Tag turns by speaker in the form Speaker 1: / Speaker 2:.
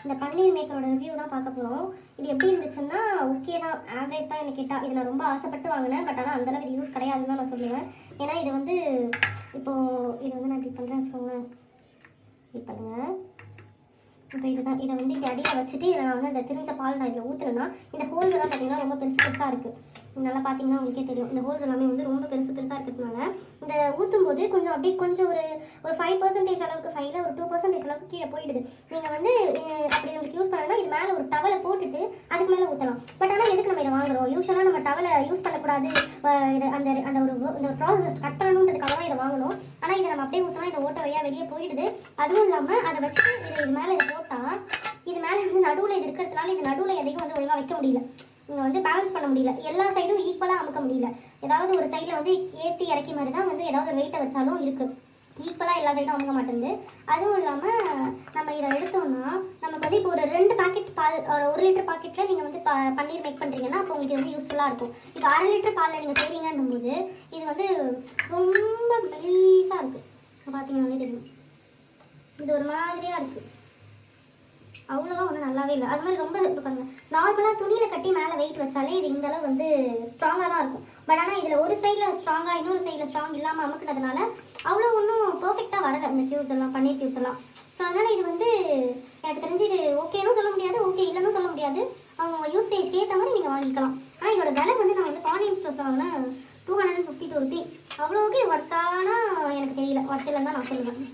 Speaker 1: இந்த பன்னீர் மேக்கரோட ரிவ்யூ தான் பார்க்க போகிறோம். இது எப்படி இருந்துச்சுன்னா ஓகே தான், ஆவரேஜ் தான். எனக்கு கேட்டால் இது நான் ரொம்ப ஆசைப்பட்டு வாங்கினேன். பட் ஆனால் அந்தளவுக்கு இது யூஸ் கிடையாதுன்னு தான் நான் சொல்லுவேன். ஏன்னா இது வந்து இப்போது இது வந்து நான் இப்படி பண்ணுறேன்னு வச்சுக்கோங்களேன். இப்படி பண்ணுங்கள். இப்போ இதுதான், இதை வந்து இப்படி அடியில் வச்சுட்டு இதை நான் வந்து அந்த திரிஞ்ச பால் நான் இதில் ஊற்றுனேன்னா இந்த ஹோல்ஸ் எல்லாம் பார்த்தீங்கன்னா ரொம்ப பெருசு பெருசாக இருக்குது. நல்லா பார்த்தீங்கன்னா உங்களுக்கே தெரியும். இந்த ஹோல்ஸ் எல்லாமே வந்து ரொம்ப பெருசு பெருசாக இருக்கிறதுனால இந்த ஊற்றும் போது கொஞ்சம் அப்படியே கொஞ்சம் ஒரு 5% அளவுக்கு, 5ல் ஒரு 2% அளவுக்கு கீழே போயிடுது. நீங்கள் வந்து அப்படி உங்களுக்கு யூஸ் பண்ணணும்னா இது மேலே ஒரு டவலை போட்டுட்டு அதுக்கு மேலே ஊற்றலாம். பட் ஆனால் எதுக்கு நம்ம இதை வாங்குறோம்? யூஸ்வலாக நம்ம டவலை யூஸ் பண்ணக்கூடாது, இதை அந்த அந்த ஒரு இந்த ப்ராசஸ் கட் பண்ணணுன்றதுக்காக தான் இதை வாங்கணும். ஆனால் இதை நம்ம அப்படியே ஊற்றினா இந்த ஓட்ட வழியாக வெளியே போயிடுது. அதுவும் இல்லாமல் அதை வச்சு இது மேலே இதை போட்டால் இது மேலே வந்து நடுவில் இது இருக்கிறதுனால இது நடுவில் எதையும் வந்து ஒழுங்காக வைக்க முடியல. இங்கே வந்து பேலன்ஸ் பண்ண முடியல. எல்லா சைடும் ஈக்குவலாக அமுக்க முடியல. ஏதாவது ஒரு சைடில் வந்து ஏற்றி இறக்கி மாதிரி தான் வந்து ஏதாவது ஒரு வெயிட்டை வச்சாலும் இருக்குது. ஈக்குவலாக எல்லா சைடும் அமுக்க மாட்டேங்குது. அதுவும் இல்லாமல் நம்ம இதை எடுத்தோம்னா நமக்கு வந்து இப்போ ஒரு 2 பாக்கெட் பால், 1 லிட்டர் பாக்கெட்டில் நீங்கள் வந்து பன்னீர் மேக் பண்ணுறீங்கன்னா அப்போ உங்களுக்கு வந்து யூஸ்ஃபுல்லாக இருக்கும். இப்போ 1/2 லிட்டர் பாலில் நீங்கள் செய்கிறீங்கன்னும் போது இது வந்து ரொம்ப மெலீஸாக இருக்குது. பார்த்தீங்கன்னாலே தெரியும். இது ஒரு மாதிரியாக இருக்குது. அவ்வளோவா ஒன்றும் நல்லாவே இல்லை. அது மாதிரி ரொம்ப இப்போ பாருங்கள், நார்மலாக துணியில் கட்டி மேலே வெயிட் வச்சாலே இது இந்தளவு வந்து ஸ்ட்ராங்காக தான் இருக்கும். பட் ஆனால் இதில் ஒரு சைடில் ஸ்ட்ராங்காக இன்னொரு சைடில் ஸ்ட்ராங் இல்லாமல் அமுக்குனதுனால அவ்வளோ ஒன்றும் பர்ஃபெக்டாக வரலை இந்த க்யூப்ஸ் எல்லாம், பன்னீர் க்யூப்ஸ் எல்லாம். ஸோ அதனால் இது வந்து எனக்கு தெரிஞ்சு இது ஓகேன்னு சொல்ல முடியாது, ஓகே இல்லைன்னு சொல்ல முடியாது. அவங்க யூசேஜ்க்கு ஏற்ற மாதிரி நீங்கள் வாங்கிக்கலாம். ஆனால் இதோட விலை வந்து நான் வந்து பாண்டியன் ஸ்டோர்ஸில் வாங்கினா 252 ரூபீ. அவ்வளோக்கு ஒர்த்தானா எனக்கு தெரியல, ஒர்த் இல்லைன்னு தான் நான் சொல்லுவேன்.